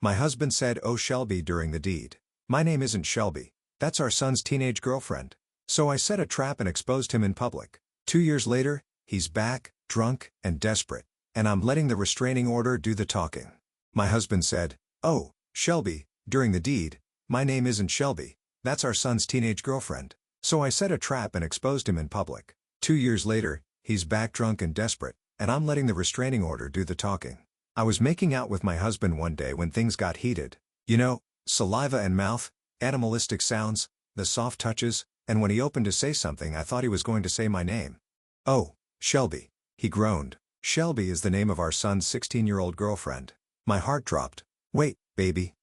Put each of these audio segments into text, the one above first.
My husband said, "Oh, Shelby," during the deed. My name isn't Shelby. That's our son's teenage girlfriend. So I set a trap and exposed him in public. 2 years later, he's back, drunk, and desperate. And I'm letting the restraining order do the talking. My husband said, "Oh, Shelby," during the deed. My name isn't Shelby. That's our son's teenage girlfriend. So I set a trap and exposed him in public. 2 years later, he's back drunk and desperate, and I'm letting the restraining order do the talking. I was making out with my husband one day when things got heated. You know, saliva and mouth, animalistic sounds, the soft touches, and when he opened to say something I thought he was going to say my name. "Oh, Shelby," he groaned. Shelby is the name of our son's 16-year-old girlfriend. My heart dropped. "Wait, baby.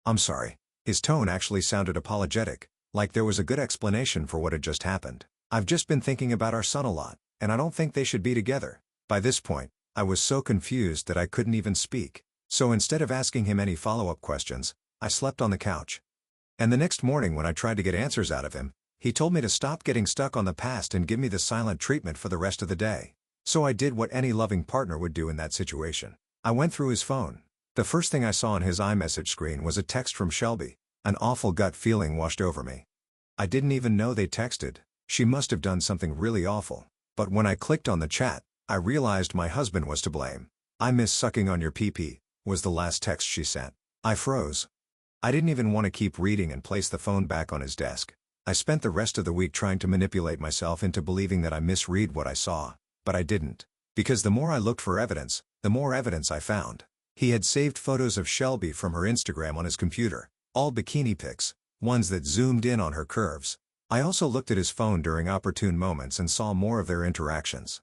I'm sorry." His tone actually sounded apologetic, like there was a good explanation for what had just happened. "I've just been thinking about our son a lot, and I don't think they should be together." By this point, I was so confused that I couldn't even speak. So instead of asking him any follow-up questions, I slept on the couch. And the next morning when I tried to get answers out of him, he told me to stop getting stuck on the past and give me the silent treatment for the rest of the day. So I did what any loving partner would do in that situation. I went through his phone. The first thing I saw on his iMessage screen was a text from Shelby. An awful gut feeling washed over me. I didn't even know they texted. She must have done something really awful. But when I clicked on the chat, I realized my husband was to blame. "I miss sucking on your pee-pee," was the last text she sent. I froze. I didn't even want to keep reading and place the phone back on his desk. I spent the rest of the week trying to manipulate myself into believing that I misread what I saw. But I didn't. Because the more I looked for evidence, the more evidence I found. He had saved photos of Shelby from her Instagram on his computer, all bikini pics, ones that zoomed in on her curves. I also looked at his phone during opportune moments and saw more of their interactions.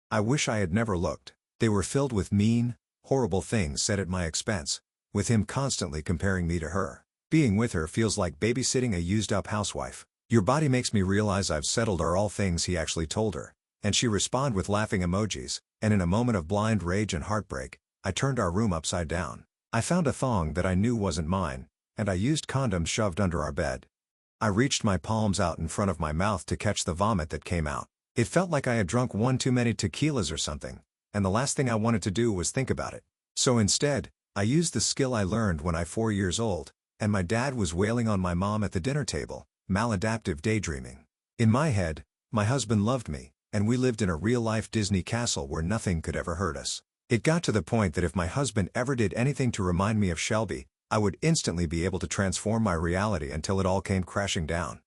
I wish I had never looked. They were filled with mean, horrible things said at my expense, with him constantly comparing me to her. Being with her feels like babysitting a used-up housewife. "Your body makes me realize I've settled," are all things he actually told her. And she responded with laughing emojis, and in a moment of blind rage and heartbreak, I turned our room upside down. I found a thong that I knew wasn't mine, and I used condoms shoved under our bed. I reached my palms out in front of my mouth to catch the vomit that came out. It felt like I had drunk one too many tequilas or something, and the last thing I wanted to do was think about it. So instead, I used the skill I learned when I was 4 years old, and my dad was wailing on my mom at the dinner table, maladaptive daydreaming. In my head, my husband loved me, and we lived in a real-life Disney castle where nothing could ever hurt us. It got to the point that if my husband ever did anything to remind me of Shelby, I would instantly be able to transform my reality until it all came crashing down.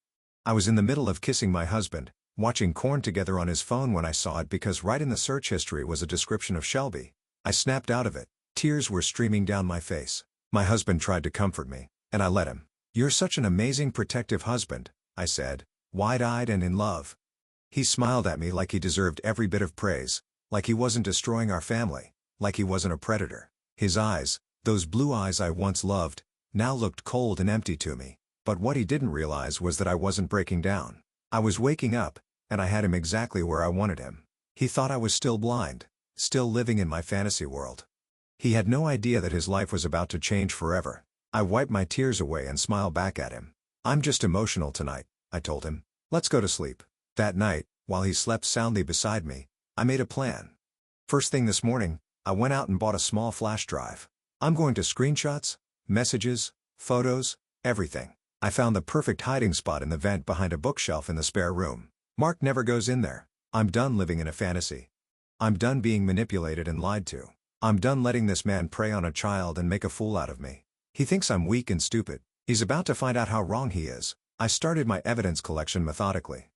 I was in the middle of kissing my husband, watching Korn together on his phone when I saw it because right in the search history was a description of Shelby. I snapped out of it. Tears were streaming down my face. My husband tried to comfort me, and I let him. "You're such an amazing protective husband," I said, wide-eyed and in love. He smiled at me like he deserved every bit of praise, like he wasn't destroying our family, like he wasn't a predator. His eyes, those blue eyes I once loved, now looked cold and empty to me. But what he didn't realize was that I wasn't breaking down. I was waking up, and I had him exactly where I wanted him. He thought I was still blind, still living in my fantasy world. He had no idea that his life was about to change forever. I wiped my tears away and smiled back at him. "I'm just emotional tonight," I told him. "Let's go to sleep." That night, while he slept soundly beside me, I made a plan. First thing this morning, I went out and bought a small flash drive. I'm going to screenshots, messages, photos, everything. I found the perfect hiding spot in the vent behind a bookshelf in the spare room. Mark never goes in there. I'm done living in a fantasy. I'm done being manipulated and lied to. I'm done letting this man prey on a child and make a fool out of me. He thinks I'm weak and stupid. He's about to find out how wrong he is. I started my evidence collection methodically.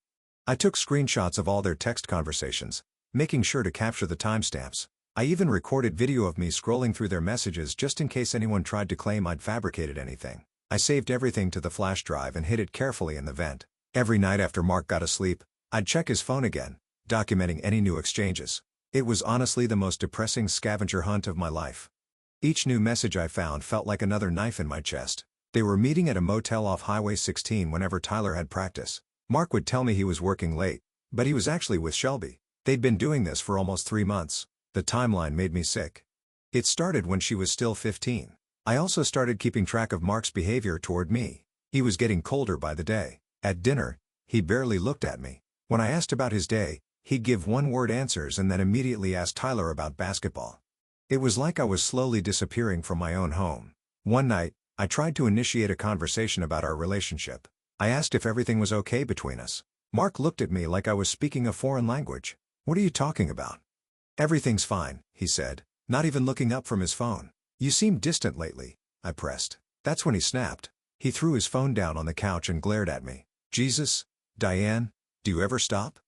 I took screenshots of all their text conversations, making sure to capture the timestamps. I even recorded video of me scrolling through their messages just in case anyone tried to claim I'd fabricated anything. I saved everything to the flash drive and hid it carefully in the vent. Every night after Mark got asleep, I'd check his phone again, documenting any new exchanges. It was honestly the most depressing scavenger hunt of my life. Each new message I found felt like another knife in my chest. They were meeting at a motel off Highway 16 whenever Tyler had practice. Mark would tell me he was working late, but he was actually with Shelby. They'd been doing this for almost 3 months. The timeline made me sick. It started when she was still 15. I also started keeping track of Mark's behavior toward me. He was getting colder by the day. At dinner, he barely looked at me. When I asked about his day, he'd give one-word answers and then immediately ask Tyler about basketball. It was like I was slowly disappearing from my own home. One night, I tried to initiate a conversation about our relationship. I asked if everything was okay between us. Mark looked at me like I was speaking a foreign language. "What are you talking about?" "Everything's fine," he said, not even looking up from his phone. "You seem distant lately," I pressed. That's when he snapped. He threw his phone down on the couch and glared at me. "Jesus, Diane, do you ever stop?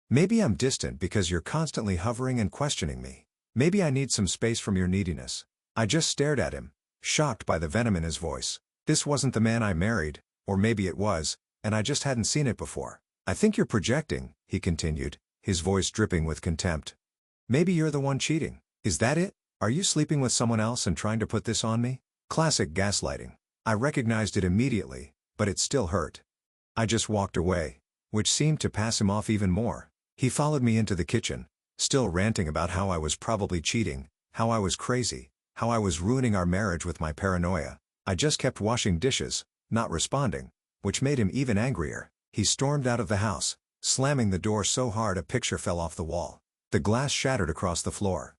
Maybe I'm distant because you're constantly hovering and questioning me. Maybe I need some space from your neediness." I just stared at him, shocked by the venom in his voice. This wasn't the man I married, or maybe it was, and I just hadn't seen it before. "I think you're projecting," he continued, his voice dripping with contempt. "Maybe you're the one cheating. Is that it? Are you sleeping with someone else and trying to put this on me?" Classic gaslighting. I recognized it immediately, but it still hurt. I just walked away, which seemed to pass him off even more. He followed me into the kitchen, still ranting about how I was probably cheating, how I was crazy, how I was ruining our marriage with my paranoia. I just kept washing dishes, not responding, which made him even angrier. He stormed out of the house, slamming the door so hard a picture fell off the wall. The glass shattered across the floor.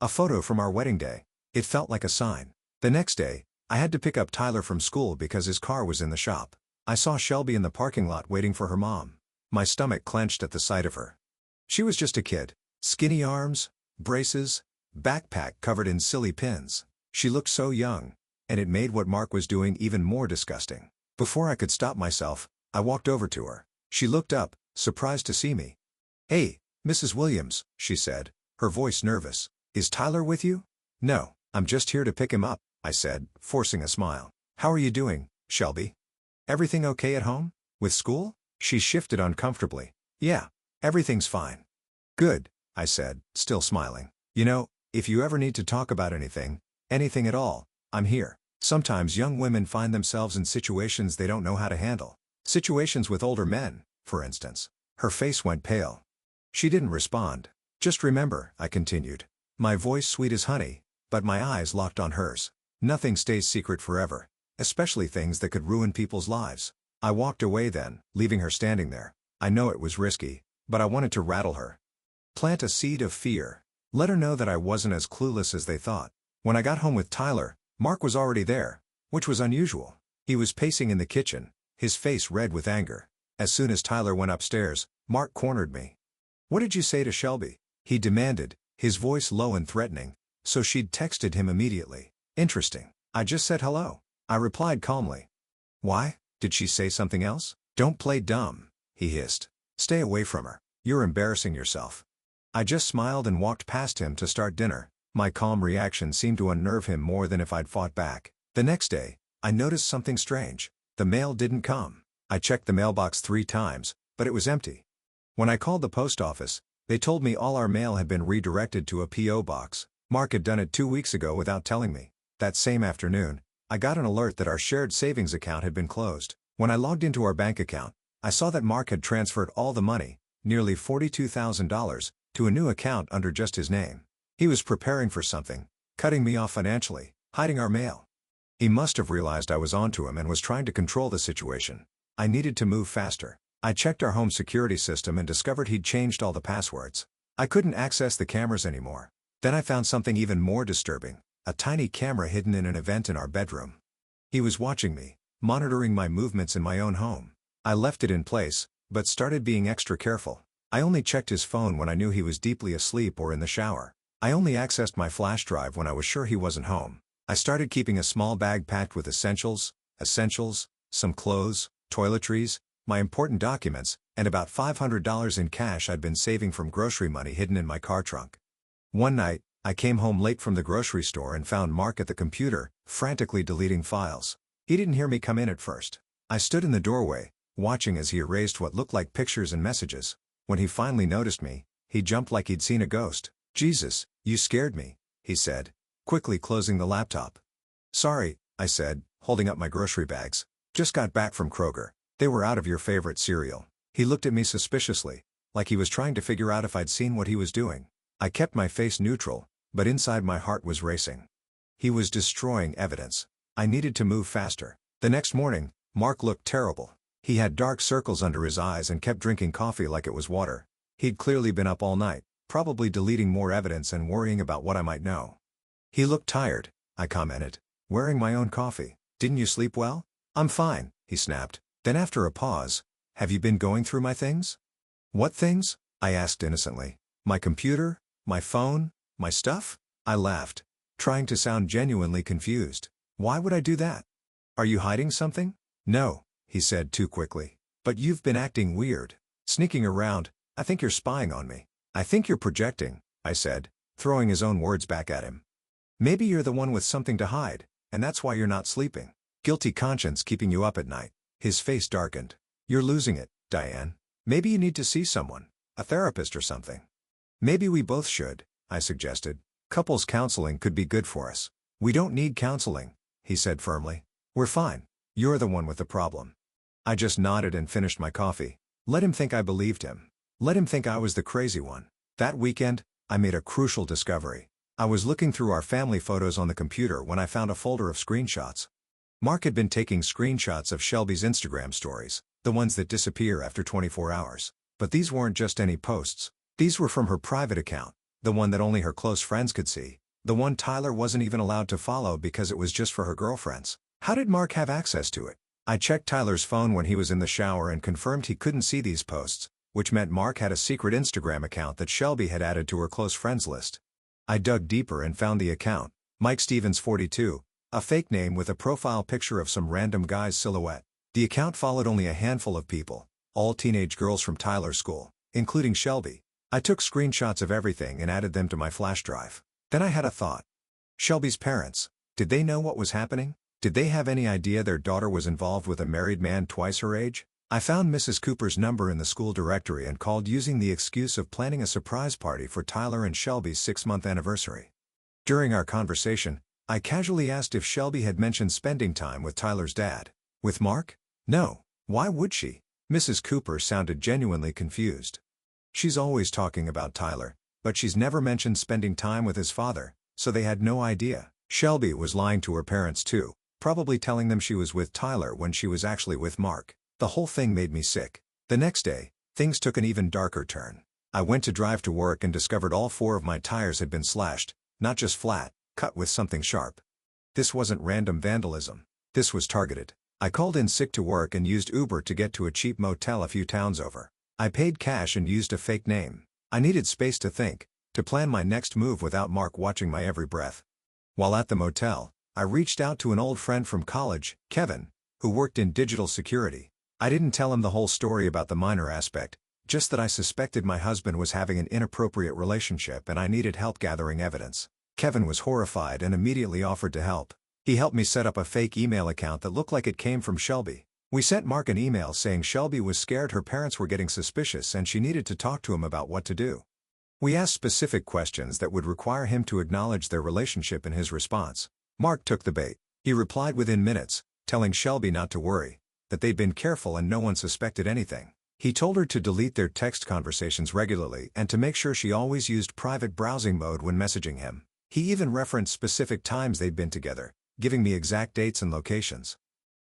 A photo from our wedding day. It felt like a sign. The next day, I had to pick up Tyler from school because his car was in the shop. I saw Shelby in the parking lot waiting for her mom. My stomach clenched at the sight of her. She was just a kid. Skinny arms, braces, backpack covered in silly pins. She looked so young, and it made what Mark was doing even more disgusting. Before I could stop myself, I walked over to her. She looked up, surprised to see me. "Hey, Mrs. Williams," she said, her voice nervous. "Is Tyler with you?" "No, I'm just here to pick him up," I said, forcing a smile. "How are you doing, Shelby? Everything okay at home? With school?" She shifted uncomfortably. "Yeah, everything's fine." "Good," I said, still smiling. "You know, if you ever need to talk about anything at all, I'm here." Sometimes young women find themselves in situations they don't know how to handle. Situations with older men, for instance. Her face went pale. She didn't respond. "Just remember," I continued, my voice sweet as honey, but my eyes locked on hers. "Nothing stays secret forever, especially things that could ruin people's lives." I walked away then, leaving her standing there. I know it was risky, but I wanted to rattle her. Plant a seed of fear. Let her know that I wasn't as clueless as they thought. When I got home with Tyler, Mark was already there, which was unusual. He was pacing in the kitchen, his face red with anger. As soon as Tyler went upstairs, Mark cornered me. "What did you say to Shelby?" he demanded, his voice low and threatening. So she'd texted him immediately. "Interesting. I just said hello," I replied calmly. "Why? Did she say something else?" "Don't play dumb," he hissed. "Stay away from her. You're embarrassing yourself." I just smiled and walked past him to start dinner. My calm reaction seemed to unnerve him more than if I'd fought back. The next day, I noticed something strange. The mail didn't come. I checked the mailbox 3 times, but it was empty. When I called the post office, they told me all our mail had been redirected to a P.O. box. Mark had done it 2 weeks ago without telling me. That same afternoon, I got an alert that our shared savings account had been closed. When I logged into our bank account, I saw that Mark had transferred all the money, nearly $42,000, to a new account under just his name. He was preparing for something, cutting me off financially, hiding our mail. He must have realized I was onto him and was trying to control the situation. I needed to move faster. I checked our home security system and discovered he'd changed all the passwords. I couldn't access the cameras anymore. Then I found something even more disturbing, a tiny camera hidden in an event in our bedroom. He was watching me, monitoring my movements in my own home. I left it in place, but started being extra careful. I only checked his phone when I knew he was deeply asleep or in the shower. I only accessed my flash drive when I was sure he wasn't home. I started keeping a small bag packed with essentials, some clothes, toiletries, my important documents, and about $500 in cash I'd been saving from grocery money hidden in my car trunk. One night, I came home late from the grocery store and found Mark at the computer, frantically deleting files. He didn't hear me come in at first. I stood in the doorway, watching as he erased what looked like pictures and messages. When he finally noticed me, he jumped like he'd seen a ghost. "Jesus, you scared me," he said, quickly closing the laptop. "Sorry," I said, holding up my grocery bags. "Just got back from Kroger. They were out of your favorite cereal." He looked at me suspiciously, like he was trying to figure out if I'd seen what he was doing. I kept my face neutral, but inside my heart was racing. He was destroying evidence. I needed to move faster. The next morning, Mark looked terrible. He had dark circles under his eyes and kept drinking coffee like it was water. He'd clearly been up all night, probably deleting more evidence and worrying about what I might know. "He looked tired," I commented. Wearing my own coffee. Didn't you sleep well? I'm fine, he snapped. Then after a pause, have you been going through my things? What things? I asked innocently. My computer? My phone? My stuff? I laughed, trying to sound genuinely confused. Why would I do that? Are you hiding something? No, he said too quickly. But you've been acting weird. Sneaking around. I think you're spying on me. I think you're projecting, I said, throwing his own words back at him. Maybe you're the one with something to hide, and that's why you're not sleeping. Guilty conscience keeping you up at night. His face darkened. You're losing it, Diane. Maybe you need to see someone, a therapist or something. Maybe we both should, I suggested. Couples counseling could be good for us. We don't need counseling, he said firmly. We're fine. You're the one with the problem. I just nodded and finished my coffee. Let him think I believed him. Let him think I was the crazy one. That weekend, I made a crucial discovery. I was looking through our family photos on the computer when I found a folder of screenshots. Mark had been taking screenshots of Shelby's Instagram stories, the ones that disappear after 24 hours. But these weren't just any posts. These were from her private account, the one that only her close friends could see, the one Tyler wasn't even allowed to follow because it was just for her girlfriends. How did Mark have access to it? I checked Tyler's phone when he was in the shower and confirmed he couldn't see these posts, which meant Mark had a secret Instagram account that Shelby had added to her close friends list. I dug deeper and found the account, Mike Stevens 42, a fake name with a profile picture of some random guy's silhouette. The account followed only a handful of people, all teenage girls from Tyler's school, including Shelby. I took screenshots of everything and added them to my flash drive. Then I had a thought. Shelby's parents, did they know what was happening? Did they have any idea their daughter was involved with a married man twice her age? I found Mrs. Cooper's number in the school directory and called using the excuse of planning a surprise party for Tyler and Shelby's 6-month anniversary. During our conversation, I casually asked if Shelby had mentioned spending time with Tyler's dad. With Mark? No. Why would she? Mrs. Cooper sounded genuinely confused. She's always talking about Tyler, but she's never mentioned spending time with his father, so they had no idea. Shelby was lying to her parents too, probably telling them she was with Tyler when she was actually with Mark. The whole thing made me sick. The next day, things took an even darker turn. I went to drive to work and discovered all 4 of my tires had been slashed, not just flat, cut with something sharp. This wasn't random vandalism. This was targeted. I called in sick to work and used Uber to get to a cheap motel a few towns over. I paid cash and used a fake name. I needed space to think, to plan my next move without Mark watching my every breath. While at the motel, I reached out to an old friend from college, Kevin, who worked in digital security. I didn't tell him the whole story about the minor aspect, just that I suspected my husband was having an inappropriate relationship and I needed help gathering evidence. Kevin was horrified and immediately offered to help. He helped me set up a fake email account that looked like it came from Shelby. We sent Mark an email saying Shelby was scared her parents were getting suspicious and she needed to talk to him about what to do. We asked specific questions that would require him to acknowledge their relationship in his response. Mark took the bait. He replied within minutes, telling Shelby not to worry, that they'd been careful and no one suspected anything. He told her to delete their text conversations regularly and to make sure she always used private browsing mode when messaging him. He even referenced specific times they'd been together, giving me exact dates and locations.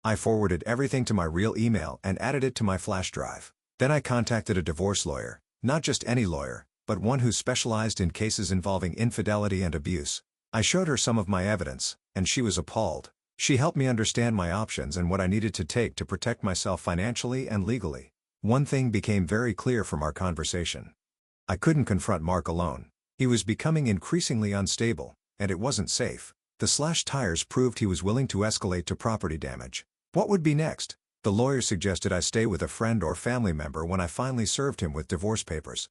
I forwarded everything to my real email and added it to my flash drive. Then I contacted a divorce lawyer, not just any lawyer, but one who specialized in cases involving infidelity and abuse. I showed her some of my evidence, and she was appalled. She helped me understand my options and what I needed to take to protect myself financially and legally. One thing became very clear from our conversation. I couldn't confront Mark alone. He was becoming increasingly unstable, and it wasn't safe. The slashed tires proved he was willing to escalate to property damage. What would be next? The lawyer suggested I stay with a friend or family member when I finally served him with divorce papers.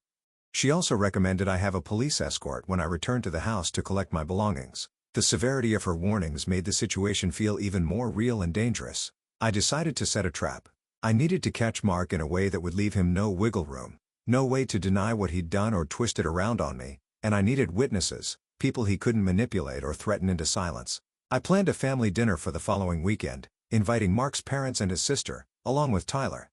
She also recommended I have a police escort when I returned to the house to collect my belongings. The severity of her warnings made the situation feel even more real and dangerous. I decided to set a trap. I needed to catch Mark in a way that would leave him no wiggle room, no way to deny what he'd done or twist it around on me, and I needed witnesses, people he couldn't manipulate or threaten into silence. I planned a family dinner for the following weekend, inviting Mark's parents and his sister, along with Tyler.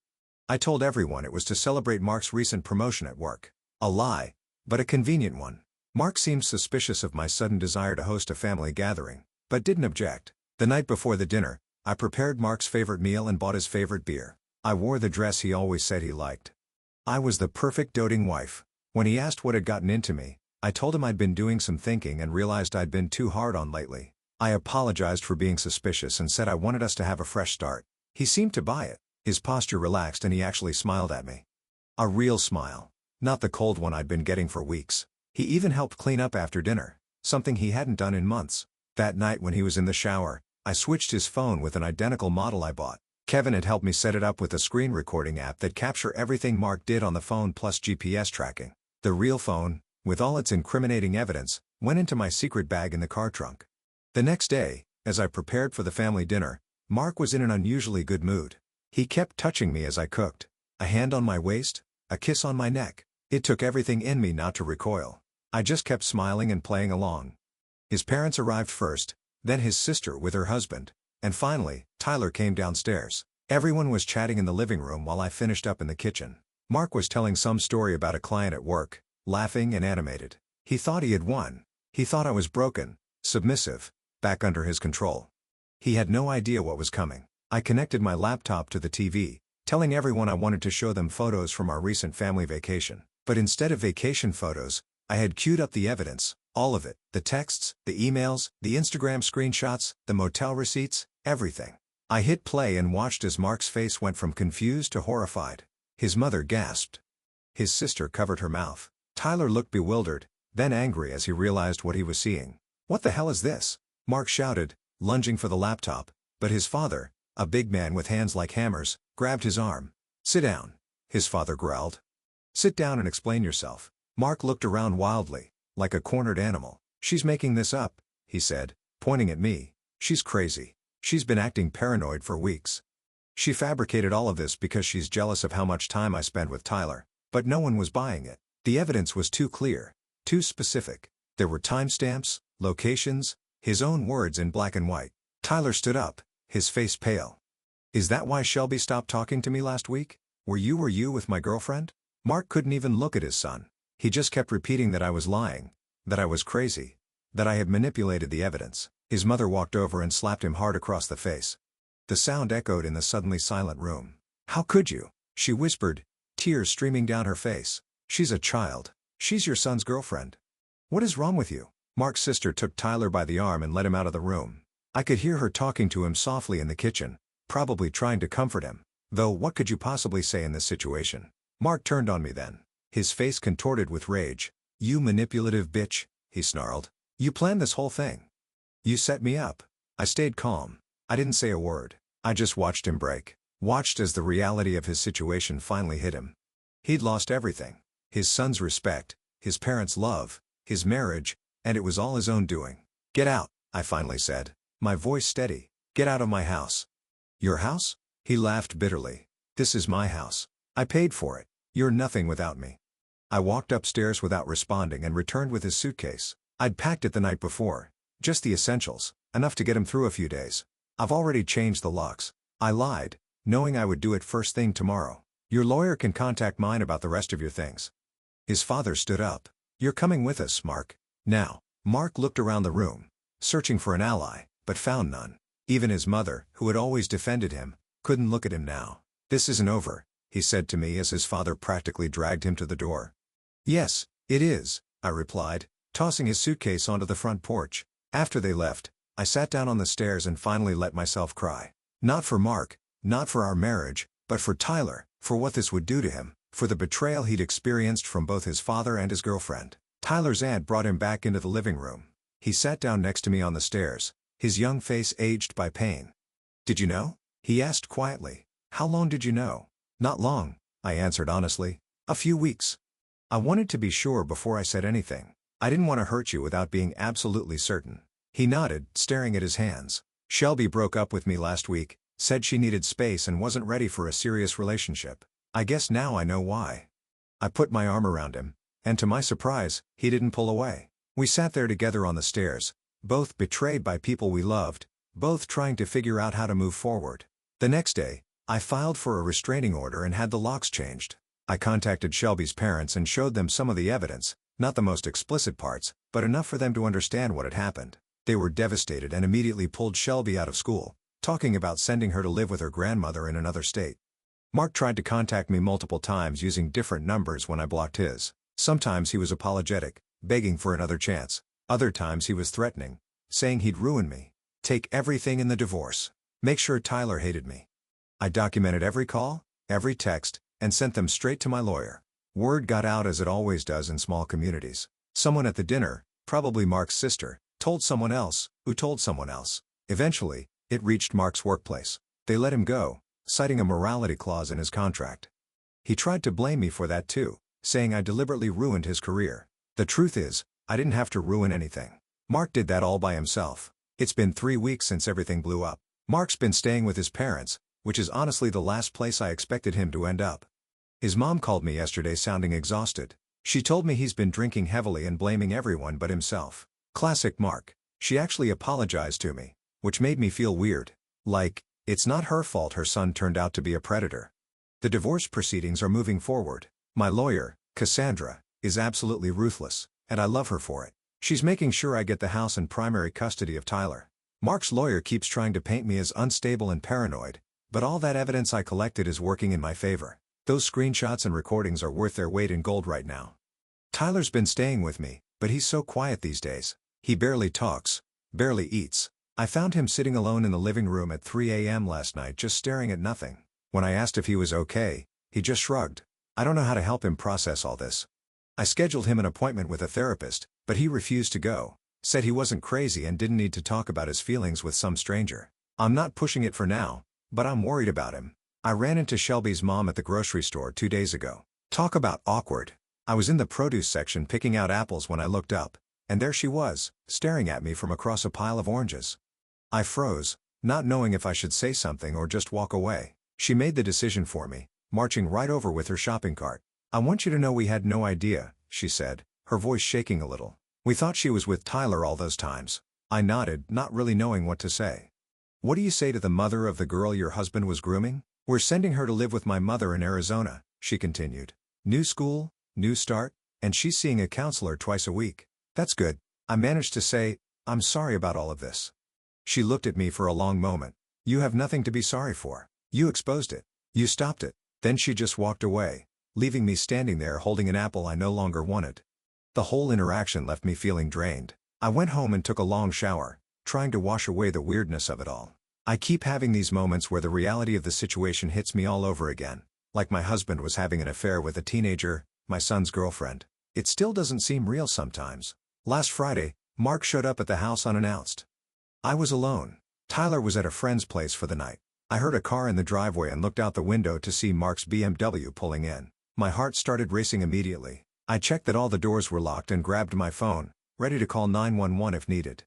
I told everyone it was to celebrate Mark's recent promotion at work. A lie, but a convenient one. Mark seemed suspicious of my sudden desire to host a family gathering, but didn't object. The night before the dinner, I prepared Mark's favorite meal and bought his favorite beer. I wore the dress he always said he liked. I was the perfect doting wife. When he asked what had gotten into me, I told him I'd been doing some thinking and realized I'd been too hard on lately. I apologized for being suspicious and said I wanted us to have a fresh start. He seemed to buy it. His posture relaxed and he actually smiled at me. A real smile. Not the cold one I'd been getting for weeks. He even helped clean up after dinner, something he hadn't done in months. That night when he was in the shower, I switched his phone with an identical model I bought. Kevin had helped me set it up with a screen recording app that captured everything Mark did on the phone plus GPS tracking. The real phone, with all its incriminating evidence, went into my secret bag in the car trunk. The next day, as I prepared for the family dinner, Mark was in an unusually good mood. He kept touching me as I cooked. A hand on my waist, a kiss on my neck. It took everything in me not to recoil. I just kept smiling and playing along. His parents arrived first, then his sister with her husband, and finally, Tyler came downstairs. Everyone was chatting in the living room while I finished up in the kitchen. Mark was telling some story about a client at work, laughing and animated. He thought he had won. He thought I was broken, submissive, back under his control. He had no idea what was coming. I connected my laptop to the TV, telling everyone I wanted to show them photos from our recent family vacation. But instead of vacation photos, I had queued up the evidence, all of it, the texts, the emails, the Instagram screenshots, the motel receipts, everything. I hit play and watched as Mark's face went from confused to horrified. His mother gasped. His sister covered her mouth. Tyler looked bewildered, then angry as he realized what he was seeing. "What the hell is this?" Mark shouted, lunging for the laptop, but his father, a big man with hands like hammers, grabbed his arm. "Sit down," his father growled. "Sit down and explain yourself." Mark looked around wildly, like a cornered animal. "She's making this up," he said, pointing at me. "She's crazy. She's been acting paranoid for weeks. She fabricated all of this because she's jealous of how much time I spend with Tyler." But no one was buying it. The evidence was too clear, too specific. There were timestamps, locations, his own words in black and white. Tyler stood up, his face pale. "Is that why Shelby stopped talking to me last week? Were you with my girlfriend?" Mark couldn't even look at his son. He just kept repeating that I was lying, that I was crazy, that I had manipulated the evidence. His mother walked over and slapped him hard across the face. The sound echoed in the suddenly silent room. "How could you?" she whispered, tears streaming down her face. "She's a child. She's your son's girlfriend. What is wrong with you?" Mark's sister took Tyler by the arm and led him out of the room. I could hear her talking to him softly in the kitchen, probably trying to comfort him. Though what could you possibly say in this situation? Mark turned on me then. His face contorted with rage. "You manipulative bitch," he snarled. "You planned this whole thing. You set me up." I stayed calm. I didn't say a word. I just watched him break. Watched as the reality of his situation finally hit him. He'd lost everything. His son's respect, his parents' love, his marriage, and it was all his own doing. "Get out," I finally said, my voice steady. "Get out of my house." "Your house?" He laughed bitterly. "This is my house. I paid for it. You're nothing without me." I walked upstairs without responding and returned with his suitcase. I'd packed it the night before. Just the essentials, enough to get him through a few days. "I've already changed the locks." I lied, knowing I would do it first thing tomorrow. "Your lawyer can contact mine about the rest of your things." His father stood up. "You're coming with us, Mark." Now. Mark looked around the room, searching for an ally, but found none. Even his mother, who had always defended him, couldn't look at him now. "This isn't over," he said to me as his father practically dragged him to the door. "Yes, it is," I replied, tossing his suitcase onto the front porch. After they left, I sat down on the stairs and finally let myself cry. Not for Mark, not for our marriage, but for Tyler, for what this would do to him, for the betrayal he'd experienced from both his father and his girlfriend. Tyler's aunt brought him back into the living room. He sat down next to me on the stairs, his young face aged by pain. "Did you know?" he asked quietly. "How long did you know?" "Not long," I answered honestly. "A few weeks." I wanted to be sure before I said anything. I didn't want to hurt you without being absolutely certain. He nodded, staring at his hands. "Shelby broke up with me last week, said she needed space and wasn't ready for a serious relationship. I guess now I know why." I put my arm around him, and to my surprise, he didn't pull away. We sat there together on the stairs, both betrayed by people we loved, both trying to figure out how to move forward. The next day, I filed for a restraining order and had the locks changed. I contacted Shelby's parents and showed them some of the evidence, not the most explicit parts, but enough for them to understand what had happened. They were devastated and immediately pulled Shelby out of school, talking about sending her to live with her grandmother in another state. Mark tried to contact me multiple times using different numbers when I blocked his. Sometimes he was apologetic, begging for another chance. Other times he was threatening, saying he'd ruin me. Take everything in the divorce. Make sure Tyler hated me. I documented every call, every text, and sent them straight to my lawyer. Word got out as it always does in small communities. Someone at the dinner, probably Mark's sister, told someone else, who told someone else. Eventually, it reached Mark's workplace. They let him go, citing a morality clause in his contract. He tried to blame me for that too, saying I deliberately ruined his career. The truth is, I didn't have to ruin anything. Mark did that all by himself. It's been 3 weeks since everything blew up. Mark's been staying with his parents, which is honestly the last place I expected him to end up. His mom called me yesterday sounding exhausted. She told me he's been drinking heavily and blaming everyone but himself. Classic Mark. She actually apologized to me, which made me feel weird. Like, it's not her fault her son turned out to be a predator. The divorce proceedings are moving forward. My lawyer, Cassandra, is absolutely ruthless, and I love her for it. She's making sure I get the house and primary custody of Tyler. Mark's lawyer keeps trying to paint me as unstable and paranoid, but all that evidence I collected is working in my favor. Those screenshots and recordings are worth their weight in gold right now. Tyler's been staying with me, but he's so quiet these days. He barely talks, barely eats. I found him sitting alone in the living room at 3 a.m. last night just staring at nothing. When I asked if he was okay, he just shrugged. I don't know how to help him process all this. I scheduled him an appointment with a therapist, but he refused to go. Said he wasn't crazy and didn't need to talk about his feelings with some stranger. I'm not pushing it for now, but I'm worried about him. I ran into Shelby's mom at the grocery store 2 days ago. Talk about awkward. I was in the produce section picking out apples when I looked up, and there she was, staring at me from across a pile of oranges. I froze, not knowing if I should say something or just walk away. She made the decision for me, marching right over with her shopping cart. I want you to know we had no idea, she said, her voice shaking a little. We thought she was with Tyler all those times. I nodded, not really knowing what to say. What do you say to the mother of the girl your husband was grooming? We're sending her to live with my mother in Arizona, she continued. New school, new start, and she's seeing a counselor twice a week. That's good. I managed to say, I'm sorry about all of this. She looked at me for a long moment. You have nothing to be sorry for. You exposed it. You stopped it. Then she just walked away, leaving me standing there holding an apple I no longer wanted. The whole interaction left me feeling drained. I went home and took a long shower, trying to wash away the weirdness of it all. I keep having these moments where the reality of the situation hits me all over again, like my husband was having an affair with a teenager, my son's girlfriend. It still doesn't seem real sometimes. Last Friday, Mark showed up at the house unannounced. I was alone. Tyler was at a friend's place for the night. I heard a car in the driveway and looked out the window to see Mark's BMW pulling in. My heart started racing immediately. I checked that all the doors were locked and grabbed my phone, ready to call 911 if needed.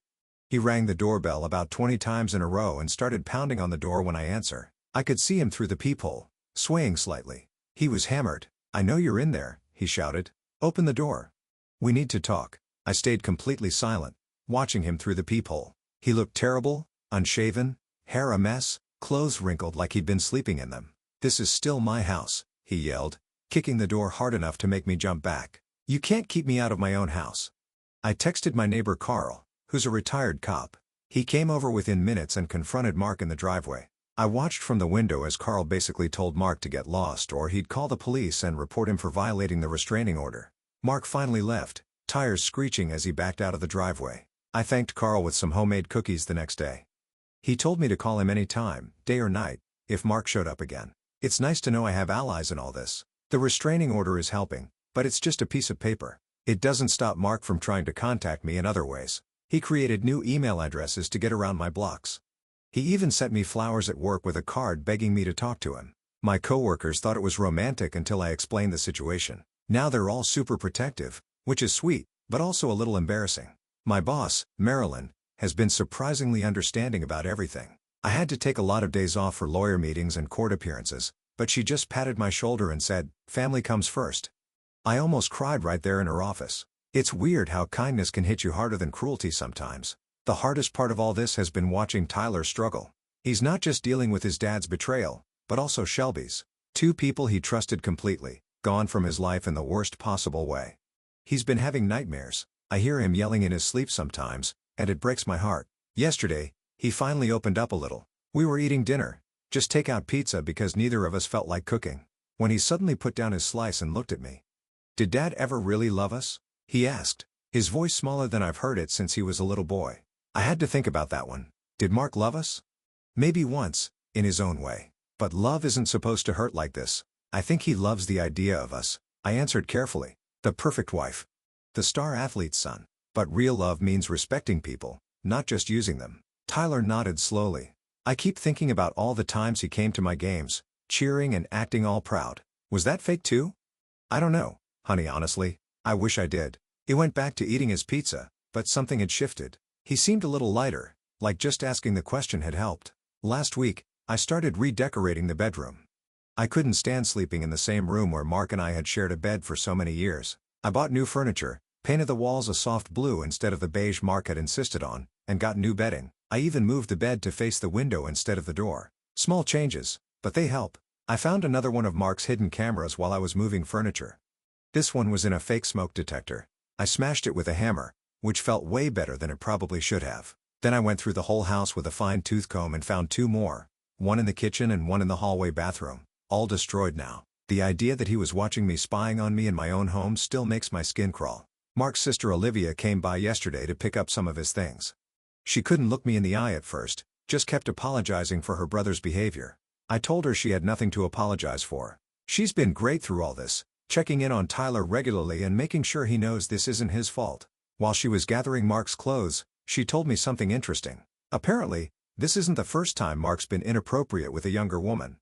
He rang the doorbell about 20 times in a row and started pounding on the door when I answer. I could see him through the peephole, swaying slightly. He was hammered. I know you're in there, he shouted. Open the door. We need to talk. I stayed completely silent, watching him through the peephole. He looked terrible, unshaven, hair a mess, clothes wrinkled like he'd been sleeping in them. This is still my house, he yelled, kicking the door hard enough to make me jump back. You can't keep me out of my own house. I texted my neighbor Carl, who's a retired cop. He came over within minutes and confronted Mark in the driveway. I watched from the window as Carl basically told Mark to get lost or he'd call the police and report him for violating the restraining order. Mark finally left, tires screeching as he backed out of the driveway. I thanked Carl with some homemade cookies the next day. He told me to call him any time, day or night, if Mark showed up again. It's nice to know I have allies in all this. The restraining order is helping, but it's just a piece of paper. It doesn't stop Mark from trying to contact me in other ways. He created new email addresses to get around my blocks. He even sent me flowers at work with a card begging me to talk to him. My coworkers thought it was romantic until I explained the situation. Now they're all super protective, which is sweet, but also a little embarrassing. My boss, Marilyn, has been surprisingly understanding about everything. I had to take a lot of days off for lawyer meetings and court appearances, but she just patted my shoulder and said, "Family comes first." I almost cried right there in her office. It's weird how kindness can hit you harder than cruelty sometimes. The hardest part of all this has been watching Tyler struggle. He's not just dealing with his dad's betrayal, but also Shelby's. 2 people he trusted completely, gone from his life in the worst possible way. He's been having nightmares. I hear him yelling in his sleep sometimes, and it breaks my heart. Yesterday, he finally opened up a little. We were eating dinner, just takeout pizza because neither of us felt like cooking, when he suddenly put down his slice and looked at me. "Did Dad ever really love us?" he asked, his voice smaller than I've heard it since he was a little boy. I had to think about that one. Did Mark love us? Maybe once, in his own way. But love isn't supposed to hurt like this. I think he loves the idea of us, I answered carefully. The perfect wife. The star athlete's son. But real love means respecting people, not just using them. Tyler nodded slowly. I keep thinking about all the times he came to my games, cheering and acting all proud. Was that fake too? I don't know, honey, honestly. I wish I did. He went back to eating his pizza, but something had shifted. He seemed a little lighter, like just asking the question had helped. Last week, I started redecorating the bedroom. I couldn't stand sleeping in the same room where Mark and I had shared a bed for so many years. I bought new furniture, painted the walls a soft blue instead of the beige Mark had insisted on, and got new bedding. I even moved the bed to face the window instead of the door. Small changes, but they help. I found another one of Mark's hidden cameras while I was moving furniture. This one was in a fake smoke detector. I smashed it with a hammer, which felt way better than it probably should have. Then I went through the whole house with a fine-tooth comb and found two more. One in the kitchen and one in the hallway bathroom. All destroyed now. The idea that he was watching me spying on me in my own home still makes my skin crawl. Mark's sister Olivia came by yesterday to pick up some of his things. She couldn't look me in the eye at first, just kept apologizing for her brother's behavior. I told her she had nothing to apologize for. She's been great through all this, checking in on Tyler regularly and making sure he knows this isn't his fault. While she was gathering Mark's clothes, she told me something interesting. Apparently, this isn't the first time Mark's been inappropriate with a younger woman.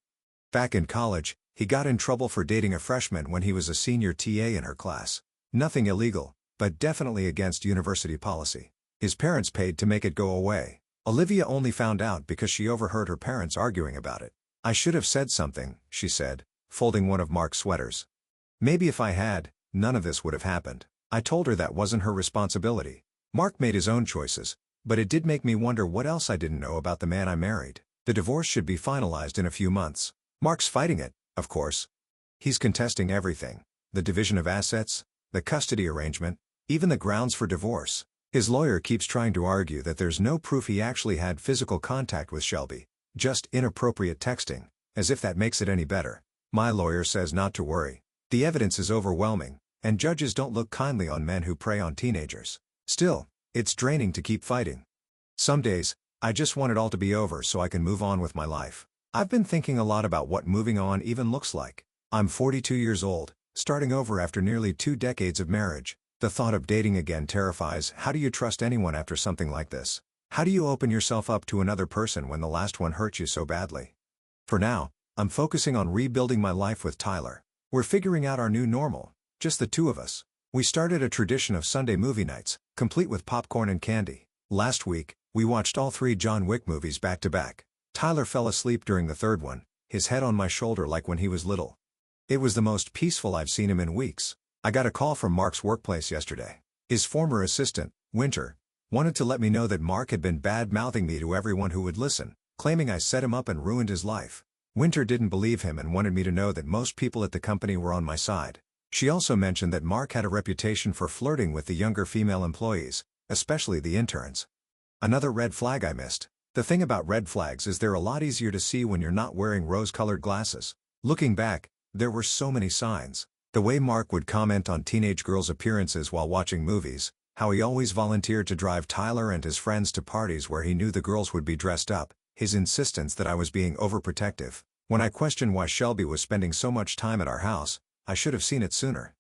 Back in college, he got in trouble for dating a freshman when he was a senior TA in her class. Nothing illegal, but definitely against university policy. His parents paid to make it go away. Olivia only found out because she overheard her parents arguing about it. I should have said something, she said, folding one of Mark's sweaters. Maybe if I had, none of this would have happened. I told her that wasn't her responsibility. Mark made his own choices, but it did make me wonder what else I didn't know about the man I married. The divorce should be finalized in a few months. Mark's fighting it, of course. He's contesting everything. The division of assets, the custody arrangement, even the grounds for divorce. His lawyer keeps trying to argue that there's no proof he actually had physical contact with Shelby, just inappropriate texting, as if that makes it any better. My lawyer says not to worry. The evidence is overwhelming, and judges don't look kindly on men who prey on teenagers. Still, it's draining to keep fighting. Some days, I just want it all to be over so I can move on with my life. I've been thinking a lot about what moving on even looks like. I'm 42 years old, starting over after nearly 2 decades of marriage. The thought of dating again terrifies. How do you trust anyone after something like this? How do you open yourself up to another person when the last one hurt you so badly? For now, I'm focusing on rebuilding my life with Tyler. We're figuring out our new normal, just the two of us. We started a tradition of Sunday movie nights, complete with popcorn and candy. Last week, we watched all 3 John Wick movies back to back. Tyler fell asleep during the third one, his head on my shoulder like when he was little. It was the most peaceful I've seen him in weeks. I got a call from Mark's workplace yesterday. His former assistant, Winter, wanted to let me know that Mark had been bad-mouthing me to everyone who would listen, claiming I set him up and ruined his life. Winter didn't believe him and wanted me to know that most people at the company were on my side. She also mentioned that Mark had a reputation for flirting with the younger female employees, especially the interns. Another red flag I missed. The thing about red flags is they're a lot easier to see when you're not wearing rose-colored glasses. Looking back, there were so many signs. The way Mark would comment on teenage girls' appearances while watching movies, how he always volunteered to drive Tyler and his friends to parties where he knew the girls would be dressed up, his insistence that I was being overprotective. When I questioned why Shelby was spending so much time at our house, I should have seen it sooner.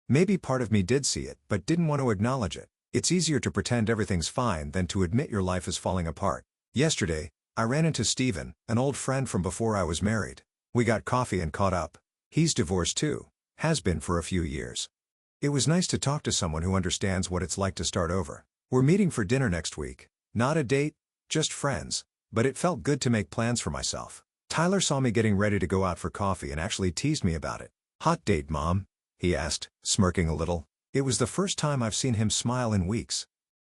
Maybe part of me did see it but didn't want to acknowledge it. It's easier to pretend everything's fine than to admit your life is falling apart. Yesterday, I ran into Steven, an old friend from before I was married. We got coffee and caught up. He's divorced too. Has been for a few years. It was nice to talk to someone who understands what it's like to start over. We're meeting for dinner next week. Not a date, just friends, but it felt good to make plans for myself. Tyler saw me getting ready to go out for coffee and actually teased me about it. "Hot date, Mom?" he asked, smirking a little. It was the first time I've seen him smile in weeks.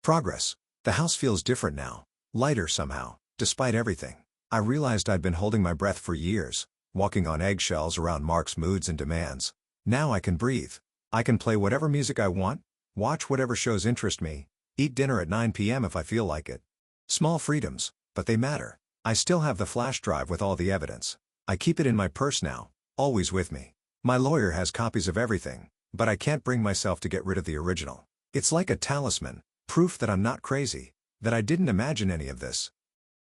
Progress. The house feels different now, lighter somehow, despite everything. I realized I'd been holding my breath for years, walking on eggshells around Mark's moods and demands. Now I can breathe. I can play whatever music I want, watch whatever shows interest me, eat dinner at 9 p.m. if I feel like it. Small freedoms, but they matter. I still have the flash drive with all the evidence. I keep it in my purse now, always with me. My lawyer has copies of everything, but I can't bring myself to get rid of the original. It's like a talisman, proof that I'm not crazy. that I didn't imagine any of this.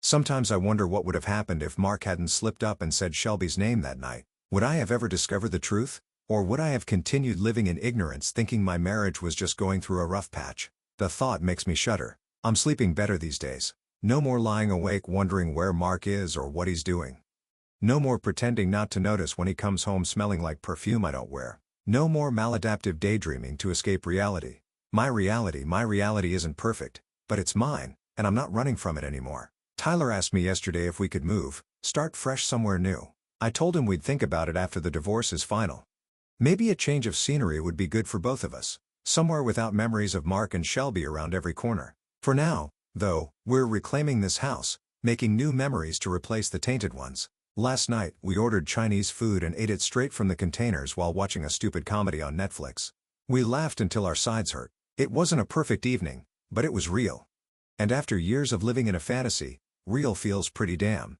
Sometimes I wonder what would have happened if Mark hadn't slipped up and said Shelby's name that night. Would I have ever discovered the truth? Or would I have continued living in ignorance thinking my marriage was just going through a rough patch? The thought makes me shudder. I'm sleeping better these days. No more lying awake wondering where Mark is or what he's doing. No more pretending not to notice when he comes home smelling like perfume I don't wear. No more maladaptive daydreaming to escape reality. My reality isn't perfect, but it's mine, and I'm not running from it anymore. Tyler asked me yesterday if we could move, start fresh somewhere new. I told him we'd think about it after the divorce is final. Maybe a change of scenery would be good for both of us, somewhere without memories of Mark and Shelby around every corner. For now, though, we're reclaiming this house, making new memories to replace the tainted ones. Last night, we ordered Chinese food and ate it straight from the containers while watching a stupid comedy on Netflix. We laughed until our sides hurt. It wasn't a perfect evening, but it was real. And after years of living in a fantasy, real feels pretty damn